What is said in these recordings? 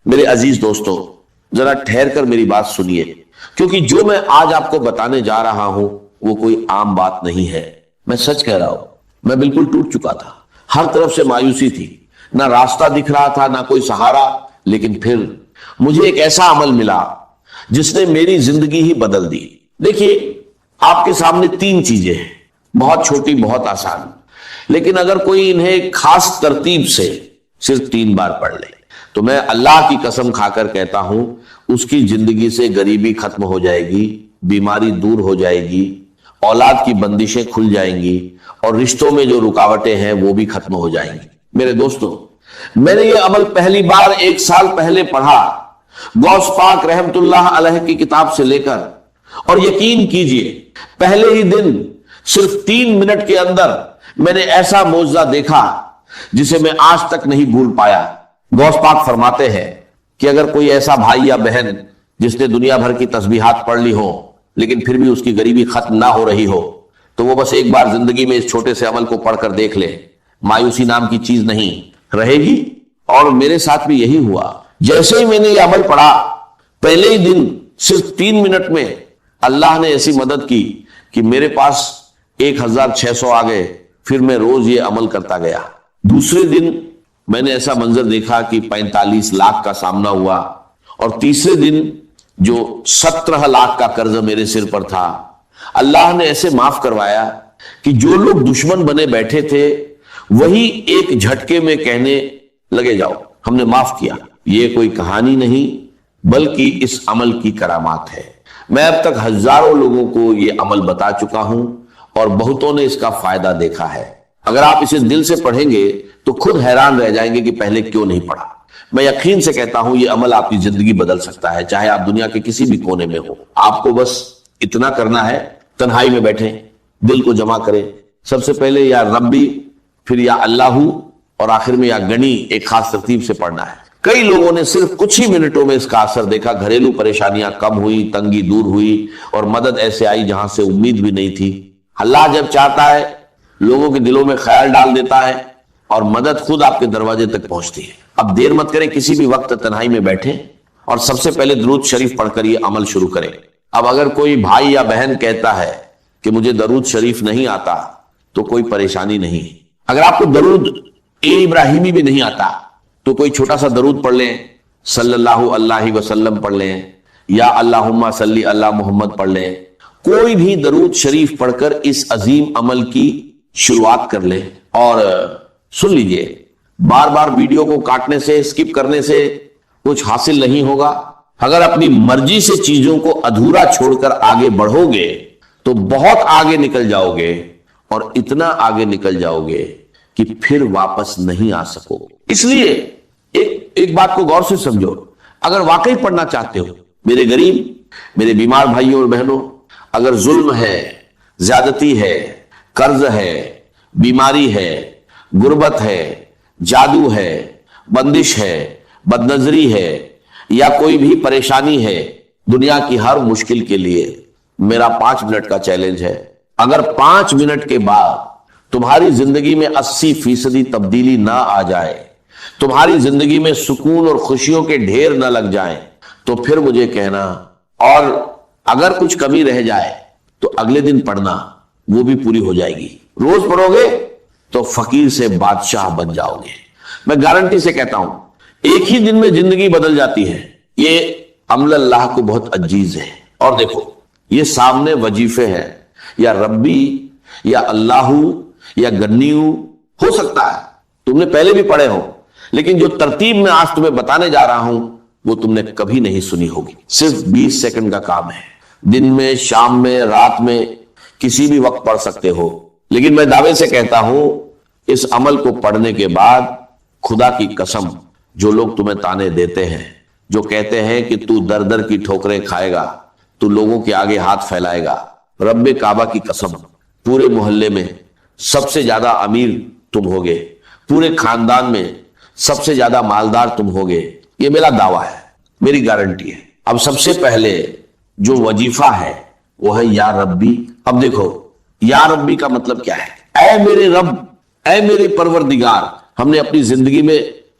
میرے عزیز دوستوں، ذرا ٹھہر کر میری بات سنیے، کیونکہ جو میں آج آپ کو بتانے جا رہا ہوں وہ کوئی عام بات نہیں ہے۔ میں سچ کہہ رہا ہوں، میں بالکل ٹوٹ چکا تھا، ہر طرف سے مایوسی تھی، نہ راستہ دکھ رہا تھا نہ کوئی سہارا، لیکن پھر مجھے ایک ایسا عمل ملا جس نے میری زندگی ہی بدل دی۔ دیکھیے، آپ کے سامنے تین چیزیں ہیں، بہت چھوٹی، بہت آسان، لیکن اگر کوئی انہیں خاص ترتیب سے صرف 3 بار پڑھ لے تو میں اللہ کی قسم کھا کر کہتا ہوں اس کی زندگی سے غریبی ختم ہو جائے گی، بیماری دور ہو جائے گی، اولاد کی بندشیں کھل جائیں گی، اور رشتوں میں جو رکاوٹیں ہیں وہ بھی ختم ہو جائیں گی۔ میرے دوستوں، میں نے یہ عمل پہلی بار 1 سال پہلے پڑھا، غوث پاک رحمت اللہ علیہ کی کتاب سے لے کر، اور یقین کیجئے پہلے ہی دن صرف 3 منٹ کے اندر میں نے ایسا معجزہ دیکھا جسے میں آج تک نہیں بھول پایا۔ غوث پاک فرماتے ہیں کہ اگر کوئی ایسا بھائی یا بہن جس نے دنیا بھر کی تسبیحات پڑھ لی ہو لیکن پھر بھی اس کی غریبی ختم نہ ہو رہی ہو تو وہ بس ایک بار زندگی میں اس چھوٹے سے عمل کو پڑھ کر دیکھ لے، مایوسی نام کی چیز نہیں رہے گی۔ اور میرے ساتھ بھی یہی ہوا، جیسے ہی میں نے یہ عمل پڑھا پہلے ہی دن صرف 3 منٹ میں اللہ نے ایسی مدد کی کہ میرے پاس 1600 آ گئے، پھر میں روز یہ عمل کرتا گیا۔ دوسرے دن میں نے ایسا منظر دیکھا کہ 45 لاکھ کا سامنا ہوا، اور تیسرے دن جو 17 لاکھ کا قرض میرے سر پر تھا اللہ نے ایسے معاف کروایا کہ جو لوگ دشمن بنے بیٹھے تھے وہی ایک جھٹکے میں کہنے لگے جاؤ ہم نے معاف کیا۔ یہ کوئی کہانی نہیں بلکہ اس عمل کی کرامات ہے۔ میں اب تک ہزاروں لوگوں کو یہ عمل بتا چکا ہوں اور بہتوں نے اس کا فائدہ دیکھا ہے۔ اگر آپ اسے دل سے پڑھیں گے تو خود حیران رہ جائیں گے کہ پہلے کیوں نہیں پڑھا۔ میں یقین سے کہتا ہوں یہ عمل آپ کی زندگی بدل سکتا ہے، چاہے آپ دنیا کے کسی بھی کونے میں ہو۔ آپ کو بس اتنا کرنا ہے، تنہائی میں بیٹھیں، دل کو جمع کریں، سب سے پہلے یا ربی، پھر یا اللہ، اور آخر میں یا گنی، ایک خاص ترتیب سے پڑھنا ہے۔ کئی لوگوں نے صرف کچھ ہی منٹوں میں اس کا اثر دیکھا، گھریلو پریشانیاں کم ہوئی، تنگی دور ہوئی، اور مدد ایسے آئی جہاں سے امید بھی نہیں تھی۔ اللہ جب چاہتا ہے لوگوں کے دلوں میں خیال ڈال دیتا ہے اور مدد خود آپ کے دروازے تک پہنچتی ہے۔ اب دیر مت کریں، کسی بھی وقت تنہائی میں بیٹھیں اور سب سے پہلے درود شریف پڑھ کر یہ عمل شروع کریں۔ اب اگر کوئی بھائی یا بہن کہتا ہے کہ مجھے درود شریف نہیں آتا تو کوئی پریشانی نہیں۔ اگر آپ کو درود ابراہیمی بھی نہیں آتا تو کوئی چھوٹا سا درود پڑھ لیں، صلی اللہ علیہ وسلم پڑھ لیں، یا اللہم صلی اللہ محمد پڑھ لیں۔ کوئی بھی درود شریف پڑھ کر اس عظیم عمل کی شروعات کر لیں۔ اور سن لیجئے، بار بار ویڈیو کو کاٹنے سے، سکپ کرنے سے کچھ حاصل نہیں ہوگا۔ اگر اپنی مرضی سے چیزوں کو ادھورا چھوڑ کر آگے بڑھو گے تو بہت آگے نکل جاؤ گے، اور اتنا آگے نکل جاؤ گے کہ پھر واپس نہیں آ سکو۔ اس لیے ایک بات کو غور سے سمجھو، اگر واقعی پڑھنا چاہتے ہو، میرے غریب، میرے بیمار بھائیوں اور بہنوں، اگر ظلم ہے، زیادتی ہے، قرض ہے، بیماری ہے، غربت ہے، جادو ہے، بندش ہے، بد نظری ہے، یا کوئی بھی پریشانی ہے، دنیا کی ہر مشکل کے لیے میرا 5 منٹ کا چیلنج ہے۔ اگر 5 منٹ کے بعد تمہاری زندگی میں 80% تبدیلی نہ آ جائے، تمہاری زندگی میں سکون اور خوشیوں کے ڈھیر نہ لگ جائیں، تو پھر مجھے کہنا، اور اگر کچھ کمی رہ جائے تو اگلے دن پڑھنا، وہ بھی پوری ہو جائے گی۔ روز پڑھو گے تو فقیر سے بادشاہ بن جاؤ گے۔ میں گارنٹی سے کہتا ہوں ایک ہی دن میں زندگی بدل جاتی ہے۔ یہ عمل اللہ کو بہت عزیز ہے۔ اور دیکھو، یہ سامنے وظیفے ہیں، یا ربی، یا اللہ، یا گنیو، ہو سکتا ہے تم نے پہلے بھی پڑھے ہو، لیکن جو ترتیب میں آج تمہیں بتانے جا رہا ہوں وہ تم نے کبھی نہیں سنی ہوگی۔ صرف 20 سیکنڈ کا کام ہے، دن میں، شام میں، رات میں، کسی بھی وقت پڑھ سکتے ہو۔ لیکن میں دعوے سے کہتا ہوں اس عمل کو پڑھنے کے بعد خدا کی قسم، جو لوگ تمہیں تانے دیتے ہیں، جو کہتے ہیں کہ تو در در کی ٹھوکریں کھائے گا، تو لوگوں کے آگے ہاتھ پھیلائے گا، رب کعبہ کی قسم، پورے محلے میں سب سے زیادہ امیر تم ہوگے، پورے خاندان میں سب سے زیادہ مالدار تم ہوگے، یہ میرا دعویٰ ہے، میری گارنٹی ہے۔ اب سب سے پہلے جو وظیفہ ہے وہ ہے یا ربی۔ اب دیکھو، یا ربی کا مطلب کیا ہے؟ اے میرے رب، اے میرے پروردگار۔ ہم نے اپنی زندگی میں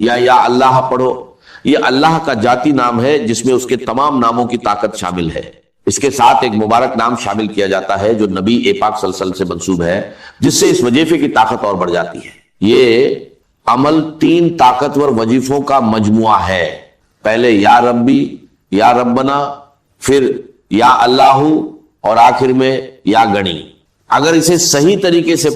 یا اللہ پڑھو، یہ اللہ کا ذاتی نام ہے جس میں اس کے تمام ناموں کی طاقت شامل ہے۔ اس کے ساتھ ایک مبارک نام شامل کیا جاتا ہے جو نبی پاک صلی اللہ علیہ وسلم سے منسوب ہے، جس سے اس وظیفے کی طاقت اور بڑھ جاتی ہے۔ یہ عمل 3 طاقتور وظیفوں کا مجموعہ ہے، پہلے یا ربی، یا ربنا، پھر یا اللہ، اور آخر میں یا گنی۔ اگر اسے صحیح طریقے سے